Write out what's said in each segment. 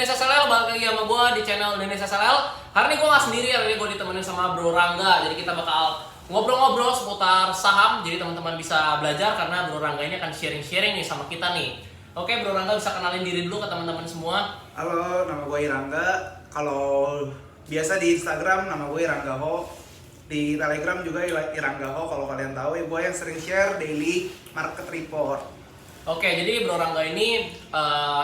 Dennis SLL, balik lagi sama gue di channel Dennis SLL. Hari ini gue gak sendiri, hari ini gue ditemenin sama Bro Rangga. Jadi kita bakal ngobrol-ngobrol seputar saham. Jadi teman-teman bisa belajar karena Bro Rangga ini akan sharing-sharing nih sama kita nih. Oke, Bro Rangga bisa kenalin diri dulu ke teman-teman semua. Halo, nama gue Irangga. Kalau biasa di Instagram nama gue Irangga Ho. Di Telegram juga Irangga Ho. Kalau kalian tahu, gue yang sering share daily market report. Oke, jadi Bro Rangga ini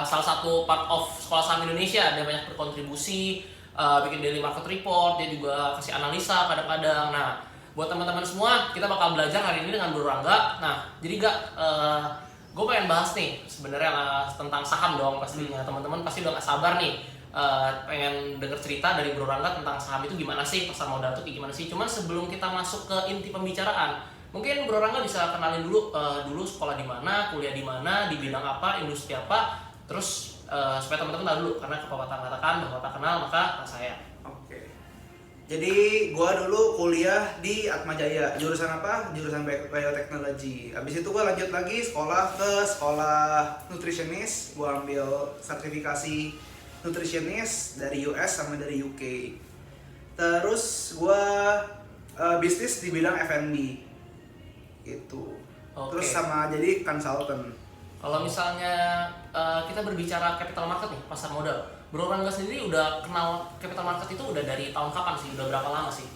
salah satu part of Sekolah Saham Indonesia. Dia banyak berkontribusi, bikin daily market report, dia juga kasih analisa kadang-kadang. Nah, buat teman-teman semua, kita bakal belajar hari ini dengan Bro Rangga. Nah, jadi gue pengen bahas nih sebenarnya tentang saham dong pastinya. Teman-teman pasti udah gak sabar nih pengen denger cerita dari Bro Rangga tentang saham itu gimana sih, pasar modal itu gimana sih. Cuman sebelum kita masuk ke inti pembicaraan, mungkin Bro Rangga bisa kenalin dulu dulu sekolah di mana, kuliah di mana, di bidang apa, industri apa, terus supaya teman-teman tahu dulu, karena kepepatah mengatakan bahwa tak kenal maka tak sayang. Oke. Jadi gue dulu kuliah di Atmajaya. Jurusan apa? Jurusan bioteknologi. Habis itu gue lanjut lagi sekolah nutritionist. Gue ambil sertifikasi nutritionist dari US sama dari UK. Terus gue bisnis di bidang F&B gitu. Oke. Terus sama jadi consultant. Kalau misalnya kita berbicara capital market nih, pasar modal, Bro Rangga sendiri udah kenal capital market itu udah dari tahun kapan sih? Udah berapa lama sih?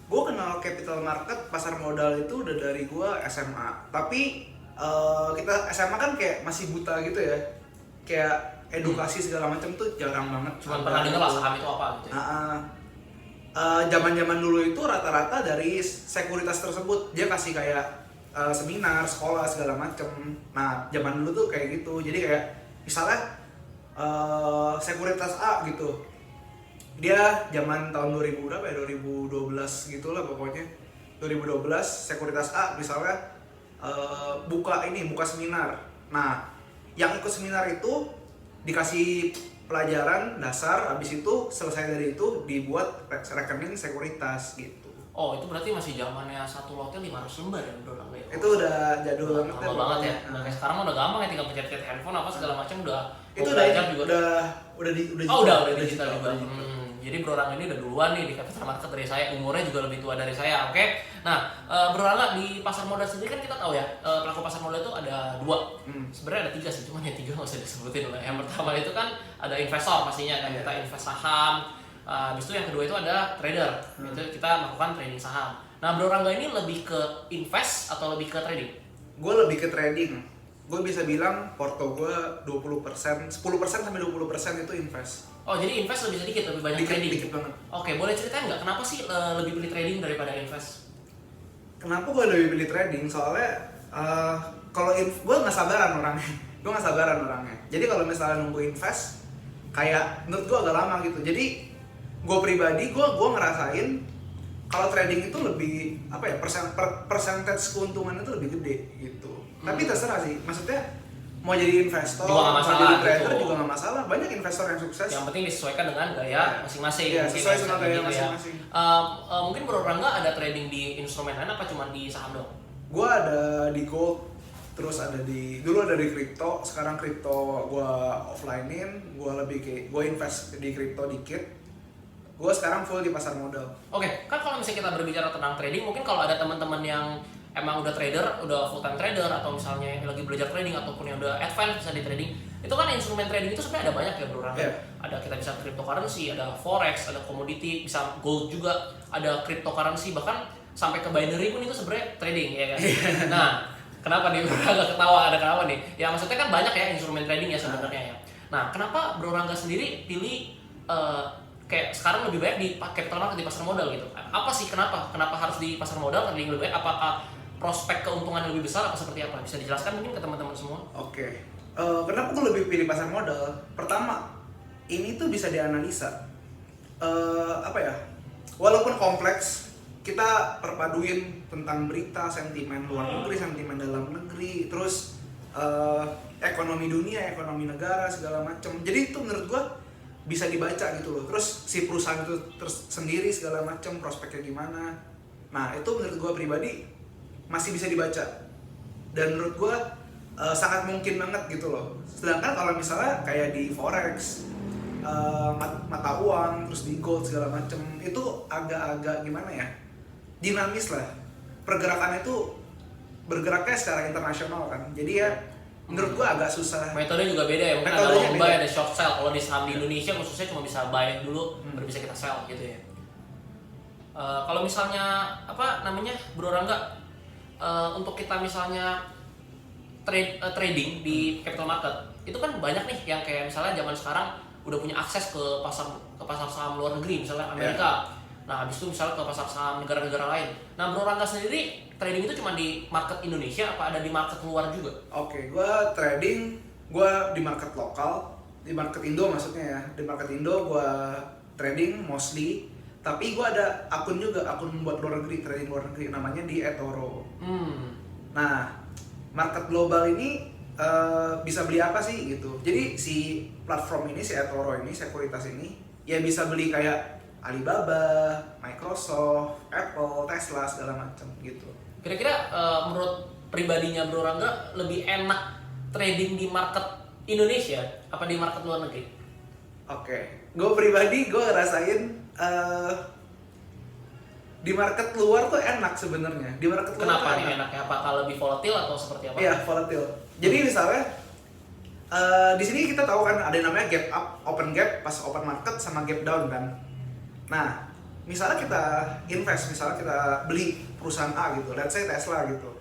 Gue kenal capital market, pasar modal itu udah dari gue SMA. Tapi kita SMA kan kayak masih buta gitu ya. Kayak edukasi segala macam tuh jarang banget. Cuman pernah dengar lah saham itu apa gitu ya? Zaman-zaman dulu itu rata-rata dari sekuritas tersebut dia kasih kayak seminar, sekolah segala macem. Nah, zaman dulu tuh kayak gitu. Jadi kayak misalnya sekuritas A gitu. Dia zaman tahun 2000 berapa ya? 2012 gitulah pokoknya. 2012 sekuritas A misalnya buka seminar. Nah, yang ikut seminar itu dikasih pelajaran dasar, habis itu selesai dari itu dibuat rekening sekuritas gitu. Oh, itu berarti masih zamannya satu lotnya 500 lembar ya, Bro Rangga ya? Itu udah jadul banget lama banget ya. Nah, kayak sekarang udah gampang ya, tinggal pencet-pencet handphone apa segala macam udah. Itu belajar juga. udah Digital juga. Jadi Bro Rangga ini udah duluan nih di capital market dari saya, umurnya juga lebih tua dari saya. Oke. Nah, Bro Rangga di pasar modal sendiri kan kita tahu ya, pelaku pasar modal itu ada dua. Sebenarnya ada tiga sih, cuman yang tiga nggak usah disebutin lah. Yang pertama itu kan ada investor pastinya kan, kita invest saham. Habis itu yang kedua itu ada trader, itu kita melakukan trading saham. Nah, Bro Rangga ini lebih ke invest atau lebih ke trading? Gue lebih ke trading. Gue bisa bilang porto gue 20%, 10% sampai 20% itu invest. Oh, jadi invest lebih sedikit, lebih banyak trading? Dikit banget. Oke, boleh ceritain nggak kenapa sih lebih pilih trading daripada invest? Kenapa gue lebih pilih trading? Soalnya kalau gue nggak sabaran orangnya. Jadi kalau misalnya nunggu invest, kayak menurut gue agak lama gitu. Jadi gue pribadi gue ngerasain kalau trading itu lebih apa ya, percentage keuntungan itu lebih gede gitu. Tapi terserah sih, maksudnya mau jadi investor, juga mau jadi trader gitu. juga nggak masalah. Banyak investor yang sukses. Yang penting disesuaikan dengan gaya masing-masing. Iya, mungkin sesuai ya, sama bisa gaya gitu masing-masing. Mungkin Bro Rangga ada trading di instrumen lain apa cuma di saham doang? Gue ada di gold, terus dulu ada di kripto. Sekarang kripto gue offlinein, gue invest di kripto dikit. Gue sekarang full di pasar modal. Oke, kan kalau misalnya kita berbicara tentang trading, mungkin kalau ada teman-teman yang emang udah trader, udah full time trader, atau misalnya yang lagi belajar trading ataupun yang udah advance bisa di trading, itu kan instrumen trading itu sebenarnya ada banyak ya, Bro Rangga. Yeah. Ada kita bisa cryptocurrency, ada forex, ada commodity, bisa gold juga, ada cryptocurrency, bahkan sampai ke binary pun itu sebenarnya trading ya kan. Nah, kenapa nih Bro Rangga ketawa? Ada kenapa nih? Ya maksudnya kan banyak ya instrumen trading ya sebenarnya ya. Nah, kenapa Bro Rangga sendiri pilih kayak sekarang lebih banyak di capital market, di pasar modal gitu? Apa sih kenapa harus di pasar modal trading lebih baik? Apakah prospek keuntungan lebih besar apa seperti apa? Bisa dijelaskan mungkin ke teman-teman semua? Oke. Kenapa gue lebih pilih pasar modal? Pertama, ini tuh bisa dianalisa. Walaupun kompleks, kita perpaduin tentang berita, sentimen luar negeri, sentimen dalam negeri, terus ekonomi dunia, ekonomi negara, segala macam. Jadi itu menurut gue bisa dibaca gitu loh. Terus si perusahaan itu sendiri segala macam, prospeknya gimana. Nah, itu menurut gue pribadi masih bisa dibaca. Dan menurut gue sangat mungkin banget gitu loh. Sedangkan kalau misalnya kayak di forex, mata uang, terus di gold segala macem, itu agak-agak gimana ya, dinamis lah. Pergerakannya itu bergeraknya secara internasional kan, jadi ya menurut gua agak susah. Metode juga beda ya, mungkin ada Metodenya long buy, beda. ada short sell. Kalau di saham di Indonesia khususnya cuma bisa buy dulu, baru bisa kita sell gitu ya. Kalau misalnya apa namanya Bro Rangga, untuk kita misalnya trading di capital market, itu kan banyak nih yang kayak misalnya zaman sekarang udah punya akses ke pasar saham luar negeri, misalnya Amerika. Nah, habis itu misalnya ke pasar saham negara-negara lain. Nah, Bro Rangga sendiri trading itu cuma di market Indonesia apa ada di market luar juga? Oke, gua trading, gua di market lokal, di market Indo maksudnya ya. Di market Indo gua trading mostly, tapi gua ada akun juga, akun buat luar negeri, trading luar negeri, namanya di eToro. Nah, market global ini bisa beli apa sih gitu. Jadi si platform ini, si eToro ini, sekuritas ini, ya bisa beli kayak Alibaba, Microsoft, Apple, Tesla segala macam gitu. Kira-kira menurut pribadinya Bro Rangga lebih enak trading di market Indonesia apa di market luar negeri? Oke, gue pribadi gue ngerasain di market luar tuh enak sebenarnya. Di market luar Kenapa tuh nih enaknya? Apakah lebih volatil atau seperti apa? Iya, volatil. Jadi misalnya di sini kita tahu kan ada yang namanya gap up, open gap pas open market sama gap down kan. Nah, misalnya kita invest, misalnya kita beli perusahaan A gitu, let's say Tesla gitu.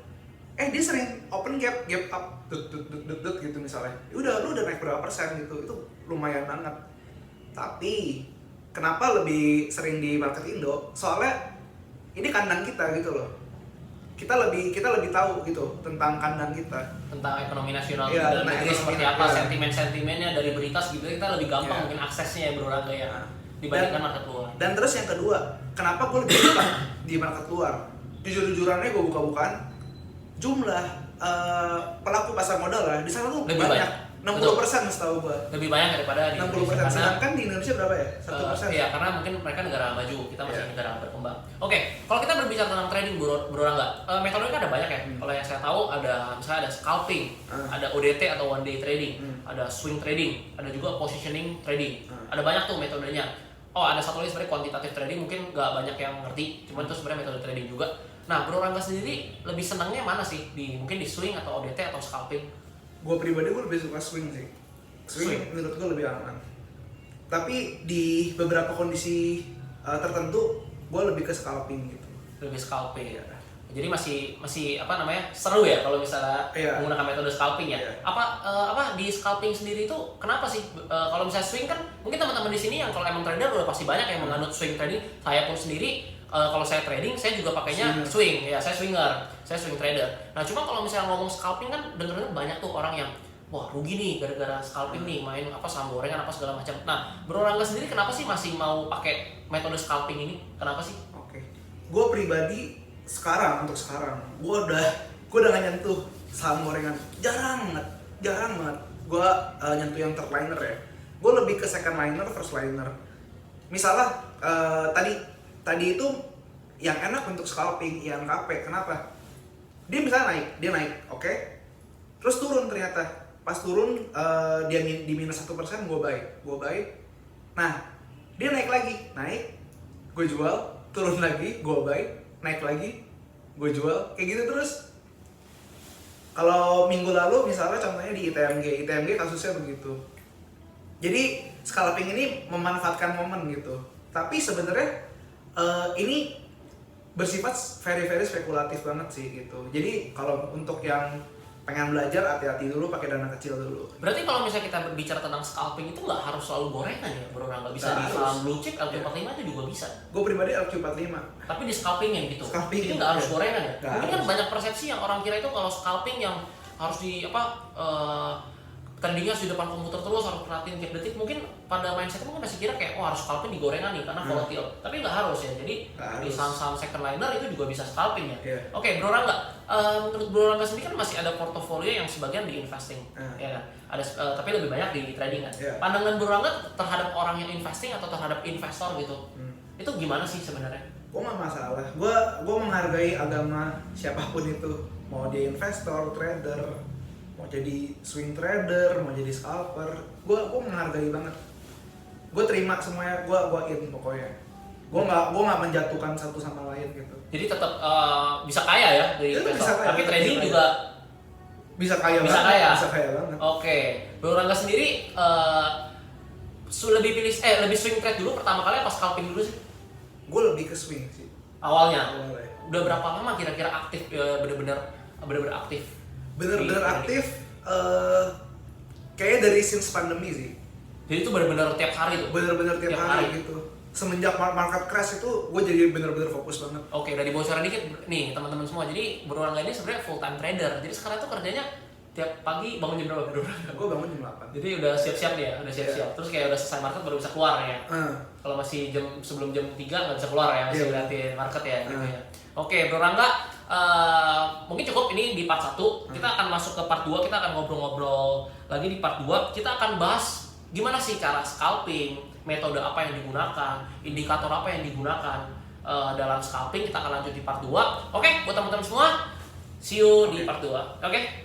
Dia sering open gap, gap up, dut gitu misalnya. Lu udah naik berapa persen gitu, itu lumayan banget. Tapi kenapa lebih sering di market Indo? Soalnya ini kandang kita gitu loh. Kita lebih tahu gitu tentang kandang kita, tentang ekonomi nasional Iya, dalam tentang negeri ekonomi, seperti apa, iya. sentimen-sentimennya dari berita segitu kita lebih gampang Iya. mungkin aksesnya ya Bro Rangga ya dibandingkan market luar. Dan terus yang kedua, kenapa gue lebih suka di market luar? Jujur-jujurannya gue buka-bukaan, jumlah pelaku pasar modal lah di sana tuh Lebih banyak. 60% setahu gue. Lebih banyak daripada di 60%. Indonesia karena Sedangkan di Indonesia berapa ya? 1%. iya, karena mungkin mereka negara maju, kita masih Iya. negara berkembang. Oke, kalau kita berbicara tentang trading Bro Rangga, metodenya ada banyak ya. Kalau yang saya tahu ada misalnya ada scalping, ada ODT atau one day trading, ada swing trading, ada juga positioning trading. Ada banyak tuh metodenya. Oh, ada satu lagi sebenarnya quantitative trading, mungkin nggak banyak yang ngerti, cuman itu sebenarnya metode trading juga. Nah, Bro Rangga sendiri lebih senangnya mana sih? Mungkin di swing atau ODT atau scalping? Gue pribadi gue lebih suka swing sih. Swing menurut gue lebih aman. Tapi di beberapa kondisi tertentu gue lebih ke scalping gitu. Lebih scalping. Jadi masih apa namanya seru ya kalau misalnya menggunakan metode scalping ya. Apa di scalping sendiri itu kenapa sih kalau misalnya swing kan mungkin teman-teman di sini yang kalau emang trader udah pasti banyak yang menganut swing trading. Saya pun sendiri kalau saya trading saya juga pakainya swing ya, saya swinger, saya swing trader. Nah cuma kalau misalnya ngomong scalping kan dengar banyak tuh orang yang wah rugi nih gara-gara scalping nih main apa saham gorengan apa segala macam. Nah Bro Rangga sendiri kenapa sih masih mau pakai metode scalping ini? Kenapa sih? Oke. Gue pribadi untuk sekarang gue udah gak nyentuh saham gorengan, jarang banget gue nyentuh yang third liner ya. Gue lebih ke second liner, first liner. Misalnya tadi itu yang enak untuk scalping INKP. Kenapa? Dia misalnya dia naik, oke? Terus turun ternyata. Pas turun dia di minus 1%, gue buy. Nah, dia naik lagi, gue jual, turun lagi, gue buy, naik lagi, gue jual, kayak gitu terus. Kalau minggu lalu misalnya contohnya di ITMG kasusnya begitu. Jadi scalping ini memanfaatkan momen gitu. Tapi sebenarnya ini bersifat very spekulatif banget sih gitu. Jadi kalau untuk yang pengen belajar hati-hati dulu, pakai dana kecil dulu. Berarti kalau misalnya kita berbicara tentang scalping itu nggak harus selalu gorengan ya Bro Rangga, bisa di saham blue chip LQ45 itu juga bisa. Gue pribadi LQ45. Tapi di scalping yang gitu. Scalping itu nggak harus gorengan ya. Nggak Mungkin kan harus. banyak persepsi yang orang kira itu kalau scalping yang harus di tradingnya harus di depan komputer terus, harus perhatiin tiap detik. Mungkin pada mindset mungkin masih kira kayak harus scalping di gorengan nih karena volatil. Tapi nggak harus ya. Jadi di saham-saham second liner itu juga bisa scalping ya. Oke, Bro Rangga, menurut Bro Rangga sendiri kan masih ada portofolio yang sebagian di investing, ya kan? Ada tapi lebih banyak di trading kan. Pandangan Bro Rangga terhadap orang yang investing atau terhadap investor gitu, itu gimana sih sebenarnya? Gue nggak masalah. Gue menghargai agama siapapun itu, mau dia investor, trader, mau jadi swing trader, mau jadi scalper, gue menghargai banget. gue terima semuanya, gue in pokoknya. Gue nggak menjatuhkan satu sama lain gitu. Jadi tetap bisa kaya ya dari Itu investor. bisa kaya, Tapi trading bisa kaya. juga Bisa kaya bisa banget, kaya. bisa kaya banget. Oke, Bro Rangga sendiri lebih swing trade dulu pertama kali apa scalping dulu sih? Gue lebih ke swing sih. Awalnya. Awalnya. Udah berapa lama kira-kira aktif bener-bener aktif? Bener-bener Di aktif, kayaknya dari since pandemi sih. Jadi itu bener-bener tiap hari tuh. Bener-bener tiap hari gitu. Semenjak market crash itu gue jadi bener-bener fokus banget. Oke, udah dibocorin dikit nih teman-teman semua. Jadi Bro Rangga ini sebenarnya full time trader. Jadi sekarang tuh kerjanya tiap pagi bangun jam berapa Bro Rangga? Gue bangun jam 8. Jadi udah siap-siap nih ya, udah siap-siap. Terus kayak udah selesai market baru bisa keluar ya. Kalau masih sebelum jam 3 nggak bisa keluar ya, masih liatin market ya gitu ya. Oke, Bro Rangga, mungkin cukup ini di part 1. Kita akan masuk ke part 2, kita akan ngobrol-ngobrol lagi di part 2. Kita akan bahas gimana sih cara scalping, metode apa yang digunakan, indikator apa yang digunakan dalam scalping. Kita akan lanjut di part 2. Oke, buat teman-teman semua, see you di part 2. Oke?